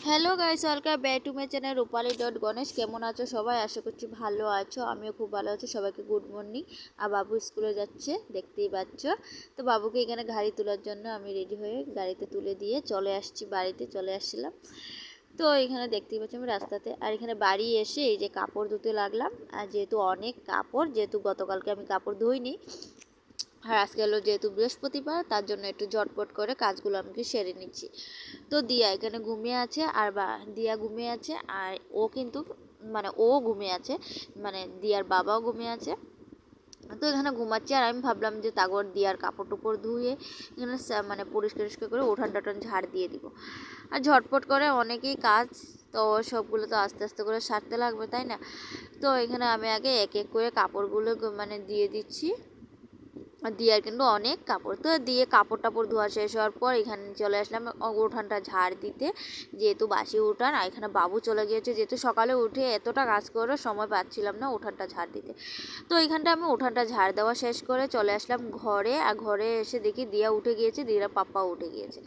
Hello guys, welcome back to my channel Rupali dot Ganesh. কেমন আছো সবাই? আশা করছি ভালো আছো। আমিও খুব ভালো আছি। সবাইকে গুড মর্নিং। আর বাবু স্কুলে যাচ্ছে, দেখতেই পাচ্ছ। তো বাবুকে এখানে গাড়ি তোলার জন্য আমি রেডি হয়ে গাড়িতে তুলে দিয়ে চলে আসছি, বাড়িতে চলে আসছিলাম। তো এখানে দেখতেই পাচ্ছি আমি রাস্তাতে। আর এখানে বাড়ি এসে এই যে কাপড় ধুতে লাগলাম। আর যেহেতু অনেক কাপড়, যেহেতু গতকালকে আমি কাপড় ধুইনি, আর আজকে হলো যেহেতু বৃহস্পতিবার, তার জন্য একটু ঝটপট করে কাজগুলো আমি সেরে নিচ্ছি। তো দিয়া এখানে ঘুমিয়ে আছে, আর দিয়া ঘুমিয়ে আছে, আর ও কিন্তু ও ঘুমিয়ে আছে, দিয়ার বাবাও ঘুমিয়ে আছে। তো এখানে ঘুমাচ্ছি, আর আমি ভাবলাম যে তাগর দিয়ার কাপড় টুপড় ধুয়ে এখানে পরিষ্কার করে উঠান টাটান ঝাড় দিয়ে দিব। আর ঝটপট করে অনেকেই কাজ, তো সবগুলো তো আস্তে আস্তে করে সারতে লাগবে, তাই না? তো এখানে আমি আগে এক এক করে কাপড়গুলো দিয়ে দিচ্ছি। দিয়ার কিন্তু অনেক কাপড়, তো দিয়ে কাপড় টাপড় ধোয়া শেষ হওয়ার পর এখানে চলে আসলাম উঠানটা ঝাড় দিতে, যেহেতু বাসি উঠান। আর এখানে বাবু চলে গিয়েছে, যেহেতু সকালে উঠে এতটা কাজ করে সময় পাচ্ছিলাম না উঠানটা ঝাড় দিতে। তো এখানটা আমি উঠানটা ঝাড় দেওয়া শেষ করে চলে আসলাম ঘরে। আর ঘরে এসে দেখি দিয়া উঠে গিয়েছে, দিয়ার পাপ্পা উঠে গিয়েছে।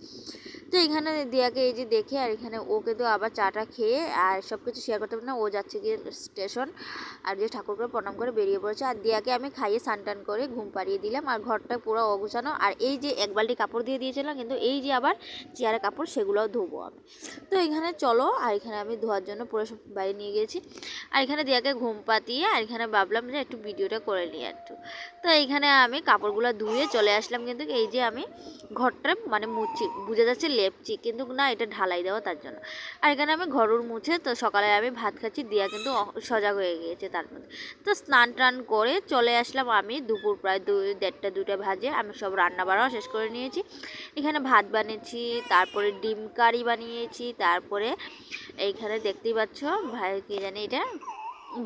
তো এখানে দিয়াকে এই যে দেখে, আর এখানে ওকে তো আবার চাটা খেয়ে আর সব কিছু শেয়ার করতে পারে না, ও যাচ্ছে গিয়ে স্টেশন। আর যে ঠাকুরকে প্রণাম করে বেরিয়ে পড়েছে। আর দিয়াকে আমি খাইয়ে স্নান করে ঘুম পাড়িয়ে দিলাম। আর ঘরটা পুরো অগুছানো। আর এই যে এক বালতি কাপড় দিয়ে দিয়েছিলাম, কিন্তু এই যে আবার চেয়ারের কাপড়, সেগুলোও ধোবো আমি। তো এখানে চলো, আর এখানে আমি ধোয়ার জন্য পুরো সব বাইরে নিয়ে গেছি। আর এখানে দিয়াকে ঘুম পাতিয়ে, আর এখানে ভাবলাম যে একটু ভিডিওটা করে নিই একটু। তো এইখানে আমি কাপড়গুলো ধুয়ে চলে আসলাম, কিন্তু এই যে আমি ঘরটা মুছছি, বুঝে যাচ্ছে লেপছি, কিন্তু না, এটা ঢালাই দেওয়া, তার জন্য। আর এখানে আমি ঘরুর মুছে, তো সকালে আমি ভাত খাচ্ছি, দিয়া কিন্তু সজাগ হয়ে গিয়েছে তার মধ্যে। তো স্নান টান করে চলে আসলাম আমি দুপুর প্রায় 1:30-2টা বাজে। আমি সব রান্না বাড়াও শেষ করে নিয়েছি। এখানে ভাত বানিয়েছি, তারপরে ডিম কারি বানিয়েছি, তারপরে এইখানে দেখতেই পাচ্ছ ভাই কি জানি এটা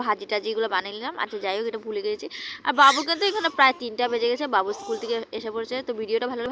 ভাজি টাজিগুলো বানিয়ে নিলাম। আচ্ছা, যাই হোক, এটা ভুলে গেছি। আর বাবু কিন্তু এখানে প্রায় 3টা বেজে গেছে, বাবু স্কুল থেকে এসে পড়েছে। তো ভিডিওটা ভালো